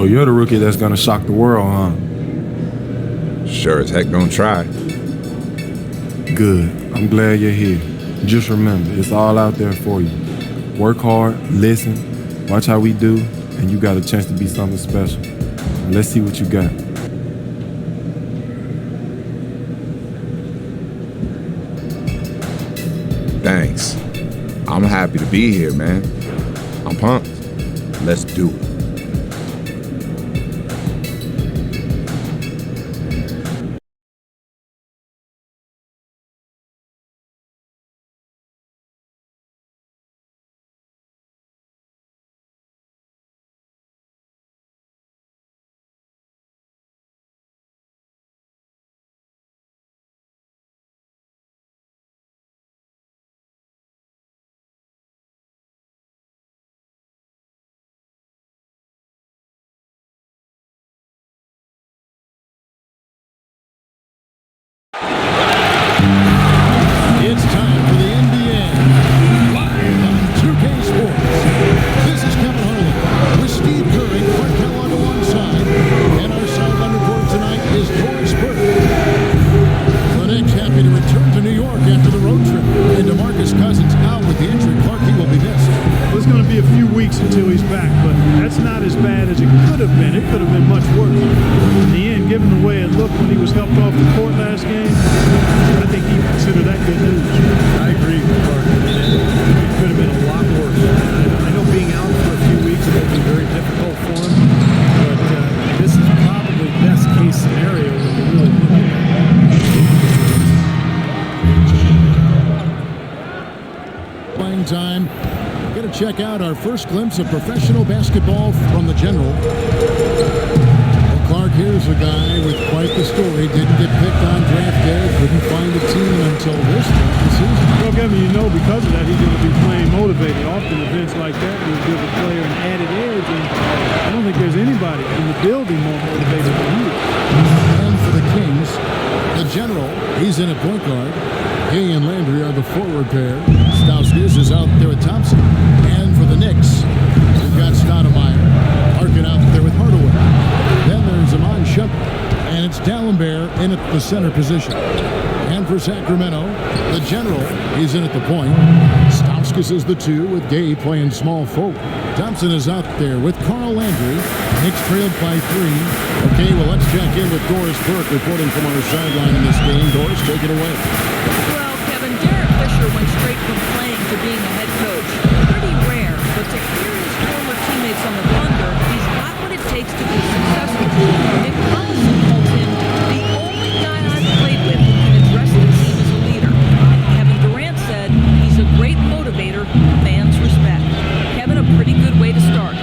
So you're the rookie that's gonna shock the world, huh? Sure as heck gonna try. Good. I'm glad you're here. Just remember, it's all out there for you. Work hard, listen, watch how we do, and you got a chance to be something special. Now let's see what you got. Thanks. I'm happy to be here, man. I'm pumped. Let's do it. It's time for the NBA, live on 2K Sports. This is Kevin Harlan with Steve Curry, Clark Kellogg on one side, and our sideline reporter tonight is Doris Burke. The Knicks happy to return to New York after the road trip, and DeMarcus Cousins out with the injury. Clark, he will be missed. Well, it's going to be a few weeks until he's back, but that's not as bad as it could have been. It could have been much worse. In the end, given the way it looked when he was helped off the court last game, I think he considered that good news. I agree with Clark. It could have been a lot worse. I know being out for a few weeks will be very difficult for him, but this is probably best case scenario when you really look at it. Playing time. Going to check out our first glimpse of professional basketball from the General. Clark, here's a guy with quite the story. Didn't get picked on draft day. Couldn't find a team until this season. Well, Kevin, you know because of that he's going to be playing motivated. Often events like that will give a player an added edge, and I don't think there's anybody in the building more motivated than he is. And for the Kings, the General, he's in at point guard. He and Landry are the forward pair. Stauskas is out there with Thompson. And for the Knicks, we've got Stoudemire. Harkin out there with Hardaway. Then there's Amon Shumpert, and it's D'Alembert in at the center position. And for Sacramento, the General, he's in at the point. Stauskas is the 2 with Gay playing small forward. Thompson is out there with Carl Landry. Knicks trailed by 3. Okay, well, let's check in with Doris Burke reporting from our sideline in this game. Doris, take it away. Well, Kevin, Derek Fisher went straight from playing to being a head coach. Pretty rare, but to hear his former teammates on the Thunder, he's got what it takes to be successful. Nick Collison called him the only guy I've played with who can address the team as a leader. Kevin Durant said he's a great motivator fans respect. Kevin, a pretty good way to start.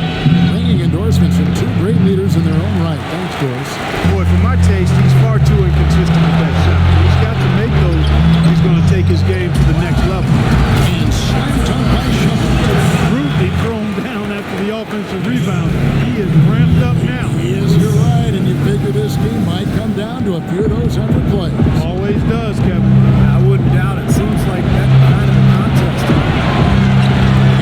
Ringing endorsements from 2 great leaders in their own right. Thanks, Doris. Boy, for my taste, he's far too inconsistent with that shot. He's got to make those. He's going to take his game to the next level. And slammed on by Shumpert. Rudely thrown down after the offensive rebound. He is ramped up now. Yes, you're right, and you figure this game might come down to a few of those effort plays. Always does, Kevin. I wouldn't doubt it. Seems like that kind of a contest.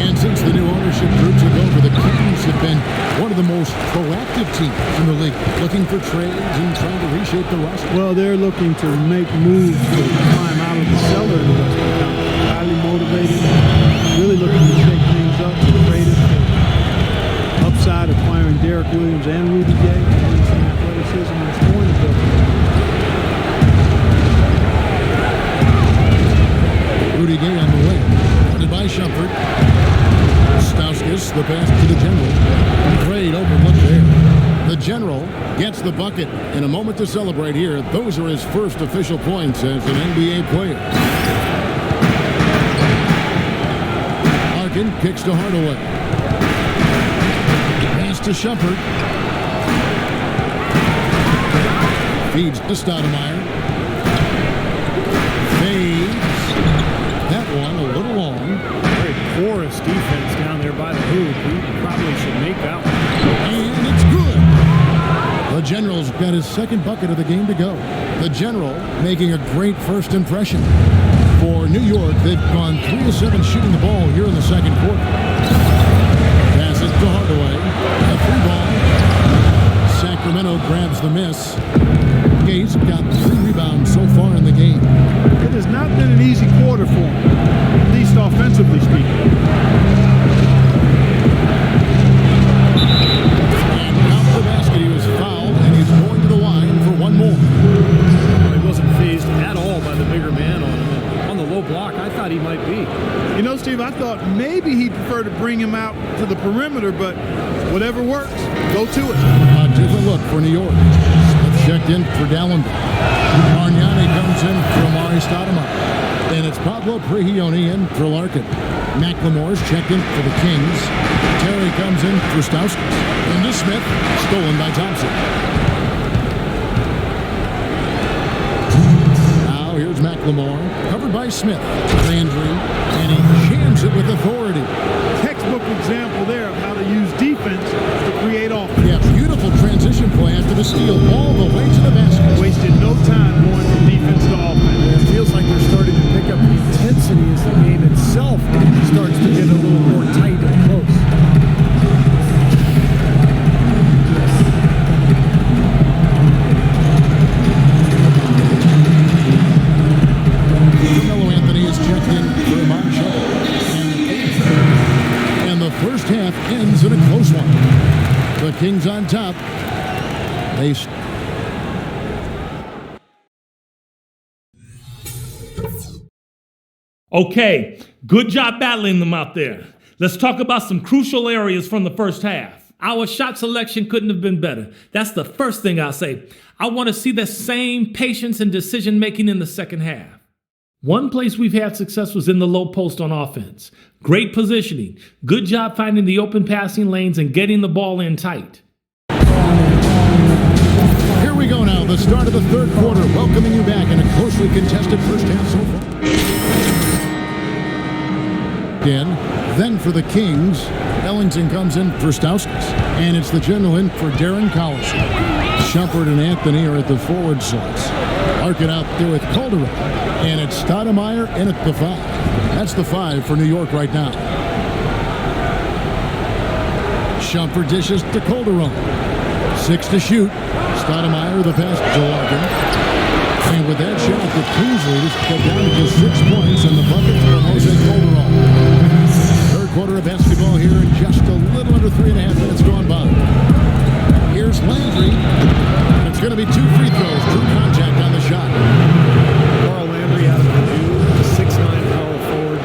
And since the new ownership group took over, the Kings have been one of the most proactive teams in the league, looking for trades and trying to reshape the roster. Well, they're looking to make moves to climb out of the cellar in the Western Conference. Highly motivated, really looking to shake things up, creative. Upside acquiring Derek Williams and Rudy Gay, and some athleticism and scoring ability. Rudy Gay on the way, guarded by Shumpert. Stauskas, the pass to the General. Great open look there. The General gets the bucket. In a moment to celebrate here. Those are his first official points as an NBA player. Harkin kicks to Hardaway. Pass to Shumpert. Feeds to Stoudemire. Fades. That one a little long. Very porous defense down there by the hoop. He probably should make that one. And it's good. The General's got his second bucket of the game to go. The General making a great first impression. For New York, they've gone 3 of 7 shooting the ball here in the second quarter. Pass it to Hardaway. A 3 ball. Sacramento grabs the miss. Gay's got 3 rebounds so far in the game. It has not been an easy quarter for him, at least offensively speaking. And out the basket, he was fouled, and he's going to the line for one more. He wasn't fazed at all by the bigger man on him. On the low block, I thought he might be. You know, Steve, I thought maybe he'd prefer to bring him out to the perimeter, but whatever works, go to it. A different look for New York. Smith checked in for Dallenberg. Margnani comes in for Amari Stoudemire. And it's Pablo Prigioni in for Larkin. McLemore's checked in for the Kings. Terry comes in for Stauskas. Into Smith, stolen by Thompson. Now here's McLemore, covered by Smith. Landry, and he jams it with authority. Textbook example there of how to use defense to create offense. Yeah, beautiful transition play after the steal all the way to the basket. Wasted no time going from defense to offense. It feels like they're starting to pick up the intensity as the game itself starts to get a little more tight and close. Carmelo Anthony is checked in for Iman Shumpert. And the first half ends in a close one. The Kings on top. Okay, good job battling them out there. Let's talk about some crucial areas from the first half. Our shot selection couldn't have been better. That's the first thing I'll say. I want to see the same patience and decision making in the second half. One place we've had success was in the low post on offense. Great positioning. Good job finding the open passing lanes and getting the ball in tight. Here we go now, the start of the third quarter, welcoming you back in a closely contested first half so far. Then for the Kings, Ellington comes in for Stauskas, and it's the general in for Darren Collison. Shumpert and Anthony are at the forward slots. Larkin out there with Calderon, and it's Stoudemire in at the 5. That's the 5 for New York right now. Shumpert dishes to Calderon. 6 to shoot. Stoudemire the pass to Larkin. And with that shot, the Kings lead is cut down to just 6 points and the bucket for Jose Calderon. Third quarter of basketball here in just a little under 3.5 minutes gone by. Here's Landry. And it's going to be 2 free throws. True contact on the shot. Carl Landry out of Purdue, a 6'9" power forward.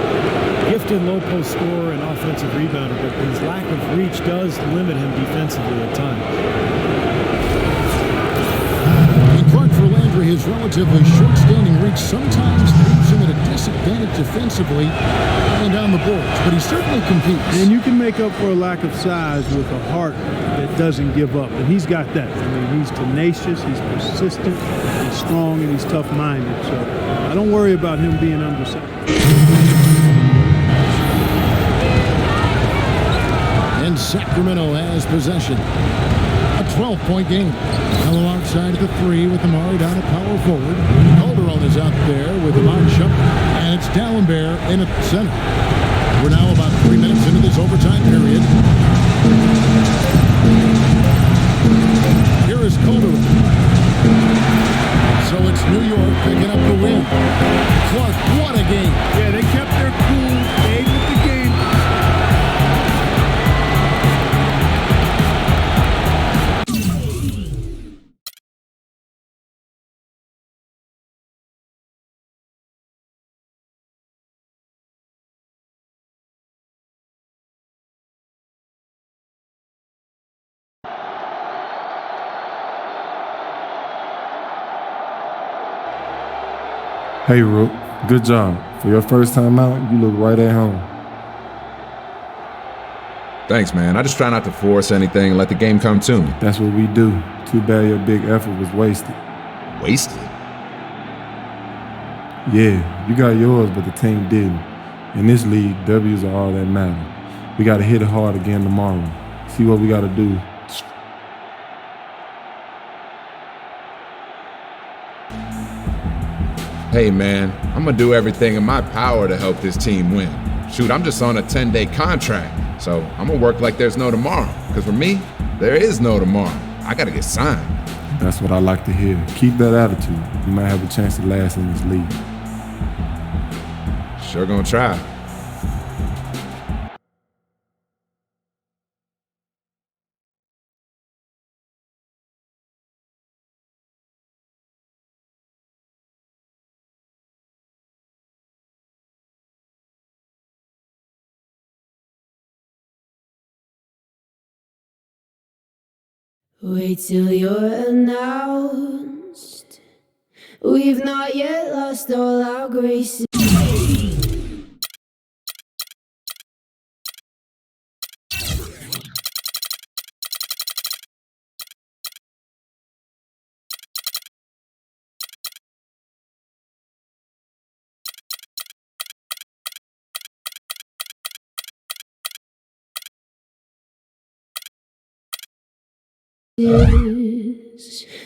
Gifted low post scorer and offensive rebounder, but his lack of reach does limit him defensively at times. For Landry, his relatively short-standing reach sometimes leaves him at a disadvantage defensively and on the boards, but he certainly competes. And you can make up for a lack of size with a heart that doesn't give up, and he's got that. I mean, he's tenacious, he's persistent, he's strong, and he's tough-minded. So I don't worry about him being undersized. And Sacramento has possession. A 12-point game. Hello outside of the 3 with Amari down at power forward. Calderon is out there with Iman Shumpert. And it's Dallenberg in at the center. We're now about 3 minutes into this overtime period. Here is Calderon. So it's New York picking up the win. Clark, what a game. Yeah, they kept their cool, stayed with the game. Hey, Rook, good job. For your first time out, you look right at home. Thanks, man. I just try not to force anything and let the game come to me. That's what we do. Too bad your big effort was wasted. Wasted? Yeah, you got yours, but the team didn't. In this league, W's are all that matter. We got to hit it hard again tomorrow. See what we got to do. Hey, man, I'm going to do everything in my power to help this team win. Shoot, I'm just on a 10-day contract, so I'm going to work like there's no tomorrow. Because for me, there is no tomorrow. I gotta get signed. That's what I like to hear. Keep that attitude. You might have a chance to last in this league. Sure gonna try. Wait till you're announced. We've not yet lost all our graces.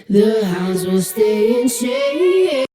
The hounds will stay in shape.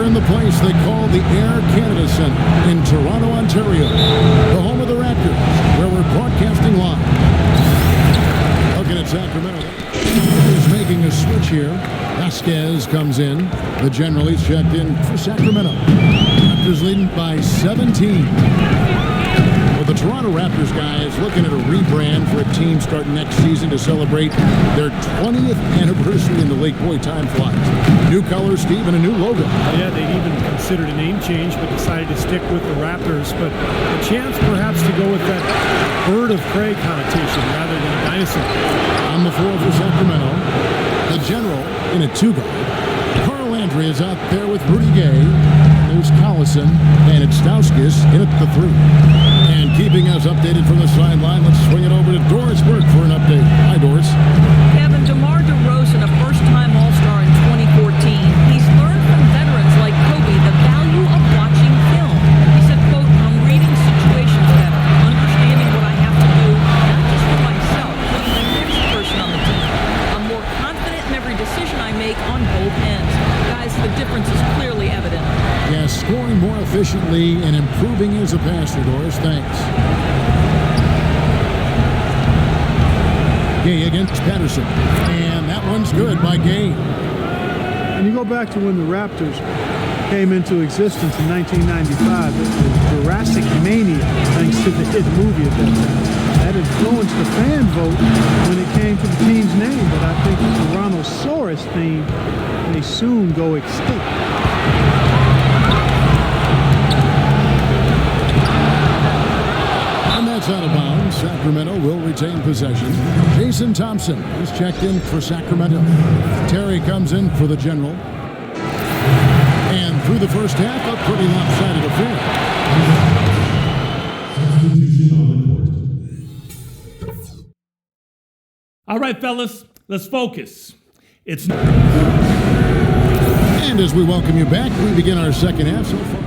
The place they call the Air Canada Centre in Toronto, Ontario, the home of the Raptors, where we're broadcasting live. Looking at Sacramento, is making a switch here. Vasquez comes in. The general, he's checked in for Sacramento. Raptors leading by 17. Well, the Toronto Raptors guys looking at a rebrand for a team starting next season to celebrate their 20th anniversary in the league. Boy, time flies. New colors, Steve, and a new logo. Yeah, they'd even considered a name change, but decided to stick with the Raptors. But a chance perhaps to go with that bird of prey connotation rather than a dinosaur. On the floor for Sacramento, the general in a two-guard. Carl Landry is out there with Rudy Gay. There's Collison, and it's Stauskas in at the three. And keeping us updated from the sideline, let's swing it over to Doris Burke for an update. Hi, Doris. Kevin, DeMar DeRozan, a first-time All-Star in 2014. He's learned from veterans like Kobe the value of watching film. He said, quote, I'm reading situations better, understanding what I have to do, not just for myself, but for the next person on the team. I'm more confident in every decision I make on both ends. Guys, the difference is clearly evident. Yeah, scoring more efficiently and improving as a passer, Doris. Thanks. Gay against Patterson. And that one's good by Gay. And you go back to when the Raptors came into existence in 1995, the Jurassic Mania, thanks to the hit movie at that time. That influenced the fan vote when it came to the team's name, but I think the Tyrannosaurus theme may soon go extinct. Out of bounds. Sacramento will retain possession. Jason Thompson is checked in for Sacramento. Terry comes in for the general. And through the first half, a pretty lopsided affair. All right, fellas, let's focus. And as we welcome you back, we begin our second half so far.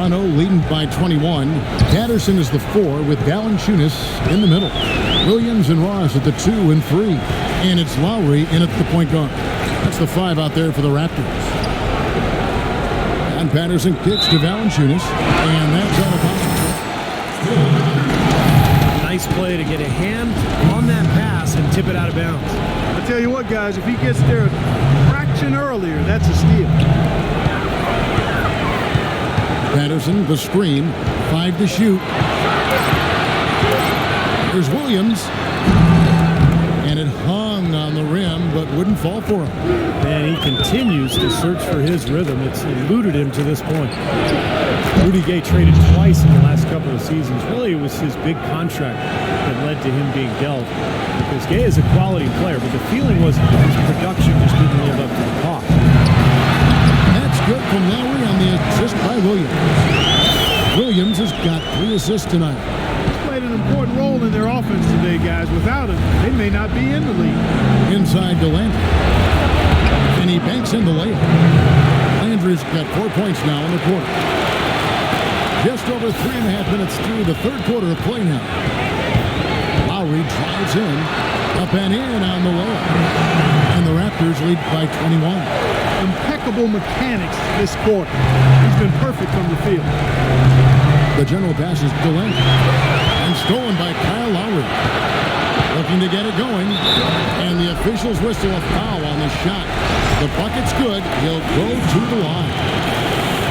Toronto leading by 21. Patterson is the 4 with Valanciunas in the middle. Williams and Ross at the 2 and 3. And it's Lowry in at the point guard. That's the 5 out there for the Raptors. And Patterson kicks to Valanciunas. And that's out of bounds. Nice play to get a hand on that pass and tip it out of bounds. I tell you what, guys, if he gets there a fraction earlier, that's a steal. Patterson, the screen, 5 to shoot. Here's Williams. And it hung swung on the rim, but wouldn't fall for him. And he continues to search for his rhythm. It's eluded him to this point. Rudy Gay traded twice in the last couple of seasons. Really, it was his big contract that led to him being dealt. Because Gay is a quality player, but the feeling was his production just didn't live up to the cost. That's good from Lowry on the assist by Williams. Williams has got 3 assists tonight. He's played an important role in their offense today, guys. Without him, they may not be in the league. Inside to Landry. And he banks in the layup. Landry's got 4 points now in the quarter. Just over 3.5 minutes through the third quarter of play now. Lowry drives in, up and in on the layup. And the Raptors lead by 21. Impeccable mechanics this quarter. He's been perfect from the field. The general pass is delayed and stolen by Kyle Lowry. Looking to get it going, and the officials whistle a foul on the shot. The bucket's good. He'll go to the line.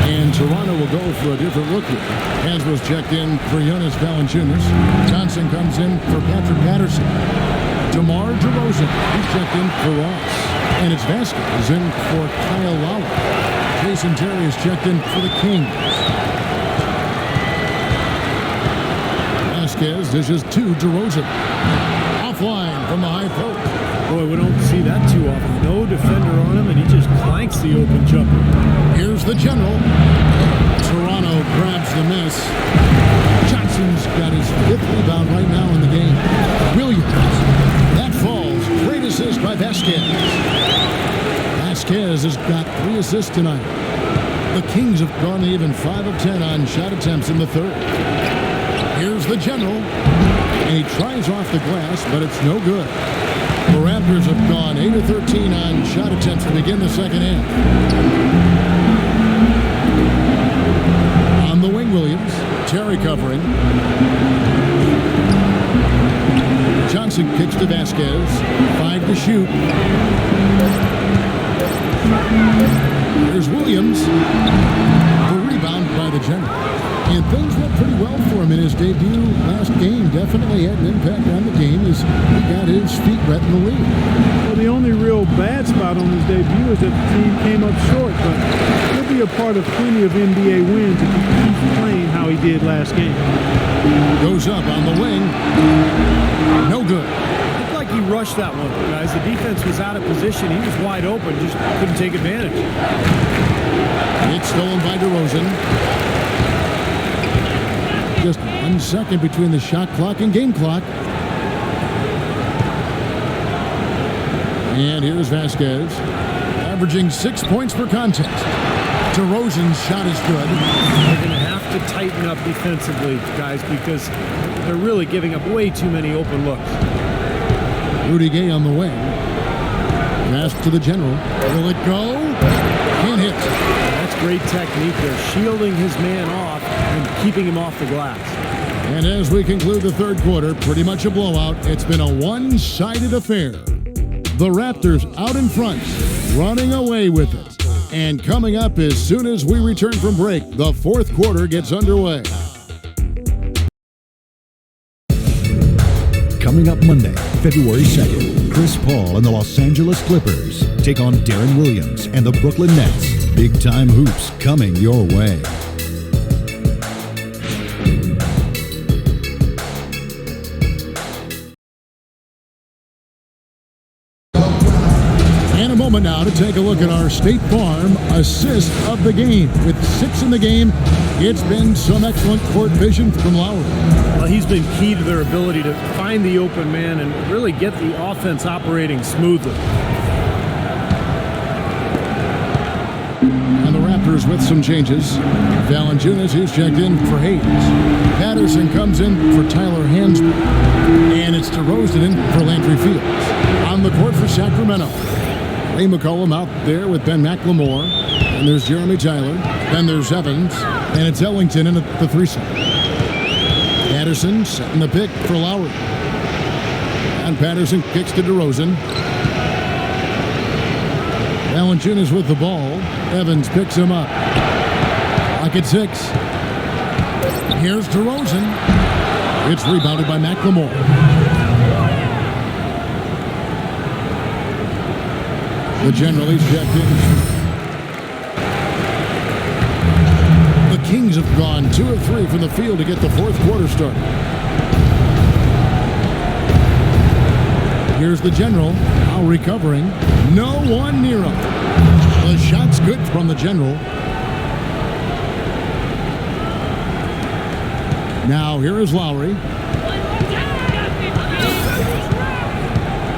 And Toronto will go for a different rookie. As was checked in for Jonas Valanciunas. Johnson comes in for Patrick Patterson. DeMar DeRozan, he's checked in for Ross. And it's Vasquez in for Kyle Lowry. Jason Terry is checked in for the Kings. Vasquez dishes to DeRozan. Offline from the high post. Boy, we don't see that too often. No defender on him, and he just clanks the open jumper. Here's the general. Toronto grabs the miss. Johnson's got his 5th rebound right now in the game. Williams. That falls. Great assist by Vasquez. Vasquez has got 3 assists tonight. The Kings have gone even 5 of 10 on shot attempts in the third. Here's the general. And he tries off the glass, but it's no good. The Raptors have gone 8 of 13 on shot attempts to begin the second half. On the wing, Williams. Terry covering. Johnson kicks to Vasquez. 5 to shoot. Here's Williams. The rebound by the general. And things went pretty well for him in his debut last game. Definitely had an impact on the game as he got his feet wet in the league. Well, the only real bad spot on his debut is that the team came up short, but he'll be a part of plenty of NBA wins if he keeps playing how he did last game. Goes up on the wing. No good. Looked like he rushed that one, guys. The defense was out of position. He was wide open, just couldn't take advantage. It's stolen by DeRozan. Just 1 second between the shot clock and game clock. And here's Vasquez, averaging 6 points per contest. DeRozan's shot is good. They're going to have to tighten up defensively, guys, because they're really giving up way too many open looks. Rudy Gay on the wing. Pass to the general. Will it go? Can't hit. That's great technique. They're shielding his man off and keeping him off the glass. And as we conclude the third quarter, pretty much a blowout. It's been a one-sided affair. The Raptors out in front, running away with it. And coming up as soon as we return from break, the fourth quarter gets underway. Coming up Monday, February 2nd, Chris Paul and the Los Angeles Clippers take on Darren Williams and the Brooklyn Nets. Big-time hoops coming your way. And a moment now to take a look at our State Farm assist of the game. With 6 in the game, it's been some excellent court vision from Lowry. Well, he's been key to their ability to find the open man and really get the offense operating smoothly. And the Raptors with some changes. Valanciunas, who's checked in for Hayes. Patterson comes in for Tyler Hansbrough. And it's DeRozan in for Landry Fields. On the court for Sacramento. Ray McCollum out there with Ben McLemore. And there's Jeremy Tyler. Then there's Evans. And it's Ellington in at the 3-set. Patterson setting the pick for Lowry. And Patterson kicks to DeRozan. Valanciunas with the ball. Evans picks him up. Clock at 6. Here's DeRozan. It's rebounded by McLemore. The general, he's checked in. The Kings have gone 2 of 3 from the field to get the fourth quarter started. Here's the general, now recovering. No one near him. The shot's good from the general. Now here is Lowry.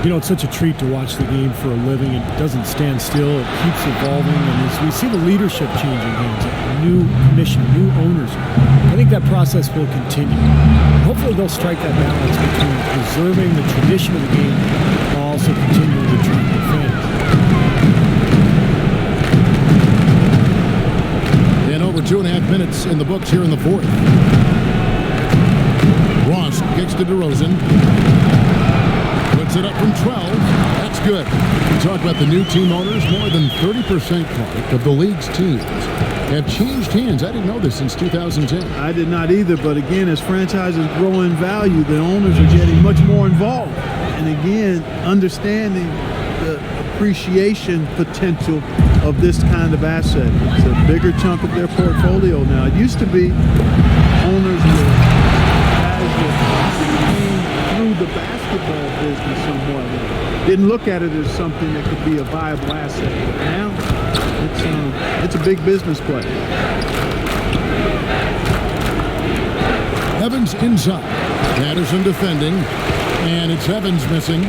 You know, it's such a treat to watch the game for a living. It doesn't stand still. It keeps evolving. And as we see the leadership changing hands, new commission, new owners, I think that process will continue. Hopefully they'll strike that balance between preserving the tradition of the game while also continuing to attract the fans. And over 2.5 minutes in the books here in the fourth. Ross kicks to DeRozan. Puts it up from 12. That's good. We talk about the new team owners. More than 30% of the league's teams have changed hands. I didn't know this since 2010. I did not either, but again, as franchises grow in value, the owners are getting much more involved. And again, understanding the appreciation potential of this kind of asset. It's a bigger chunk of their portfolio now. It used to be owners were guys that came through the basketball business somewhat. Didn't look at it as something that could be a viable asset. But now, it's a big business play. Evans inside. Patterson defending. And it's Evans missing.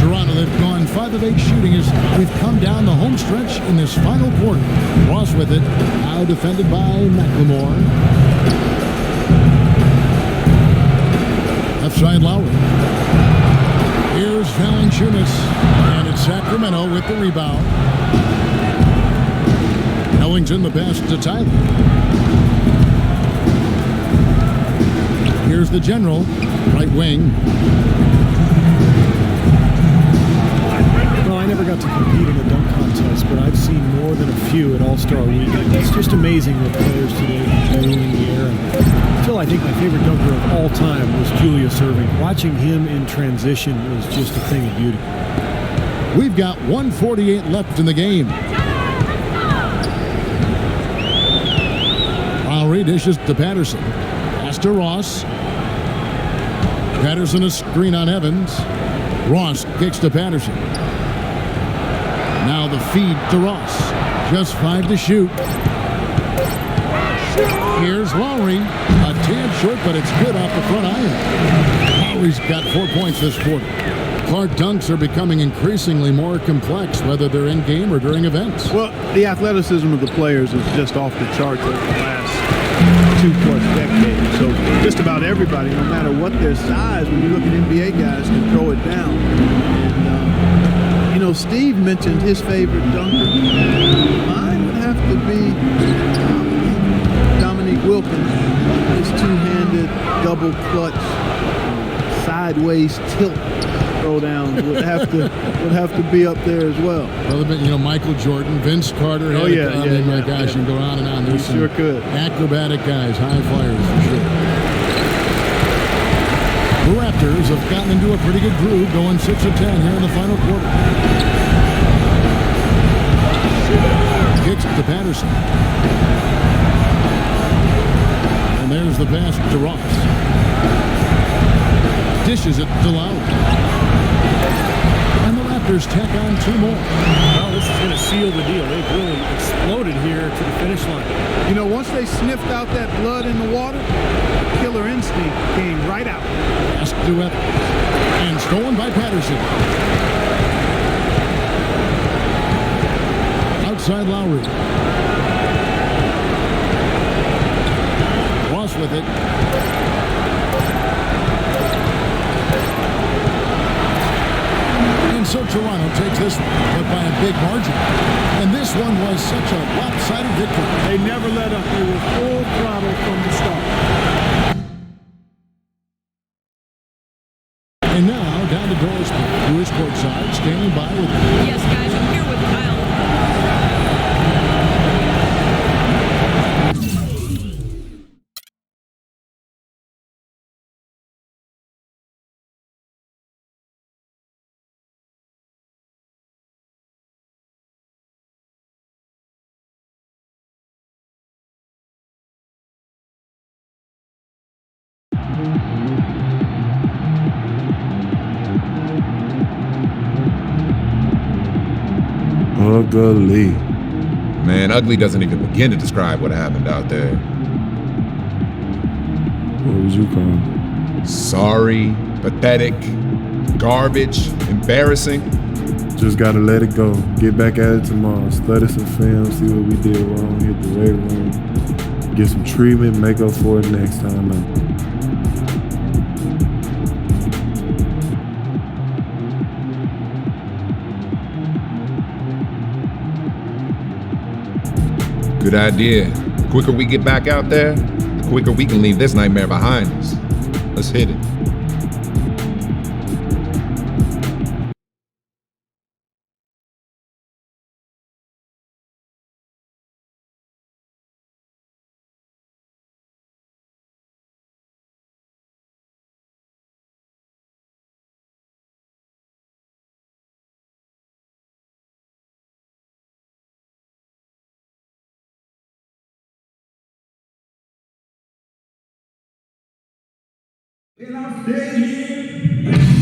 Toronto, they've gone 5 of 8 shooting as we've come down the home stretch in this final quarter. Ross with it. Now defended by McLemore. Left side Lowry. Here's Valanciunas. And it's Sacramento with the rebound. Ellington the pass to Tyler. Here's the general. Right wing. Well, I never got to compete in a dunk contest, but I've seen more than a few at All-Star Weekend. It's just amazing what players today can do in the air. And still, I think my favorite dunker of all time was Julius Erving. Watching him in transition was just a thing of beauty. We've got 1:48 left in the game. Lowry dishes to Patterson. Pass to Ross. Patterson a screen on Evans. Ross kicks to Patterson. Now the feed to Ross. Just 5 to shoot. Here's Lowry. A tad short, but it's good off the front iron. Lowry's got 4 points this quarter. Clark dunks are becoming increasingly more complex, whether they're in game or during events. Well, the athleticism of the players is just off the charts over the last 2+ decades. So just about everybody, no matter what their size, when you look at NBA guys, can throw it down. And, you know, Steve mentioned his favorite dunker. Mine would have to be Dominique Wilkins. His two-handed double clutch, sideways tilt throwdowns would have to be up there as well. You know, Michael Jordan, Vince Carter. Oh yeah, my gosh, you can go on and on. There's some sure could. Acrobatic guys, high flyers for sure. The Raptors have gotten into a pretty good groove, going 6 of 10 here in the final quarter. Kicks to Patterson. And there's the pass to Ross. Dishes it to Lowry. And the Raptors tack on 2 more. Well, this is going to seal the deal. They've really exploded here to the finish line. You know, once they sniffed out that blood in the water, killer instinct came right out. Pass to Evans. And stolen by Patterson. Outside Lowry. Ross with it. And so Toronto takes this one, but by a big margin. And this one was such a lopsided victory. They never let up. They were full throttle from the start. And now down to Doris Lewis courtside, standing by with. Yes, guys, I'm here with Kyle. ugly. Man, ugly doesn't even begin to describe what happened out there. What would you call it? Sorry, pathetic, garbage, embarrassing. Just gotta let it go. Get back at it tomorrow. Study some film, see what we did wrong, hit the weight room, get some treatment, make up for it next time out. Good idea. The quicker we get back out there, the quicker we can leave this nightmare behind us. Let's hit it. And I'll stay here.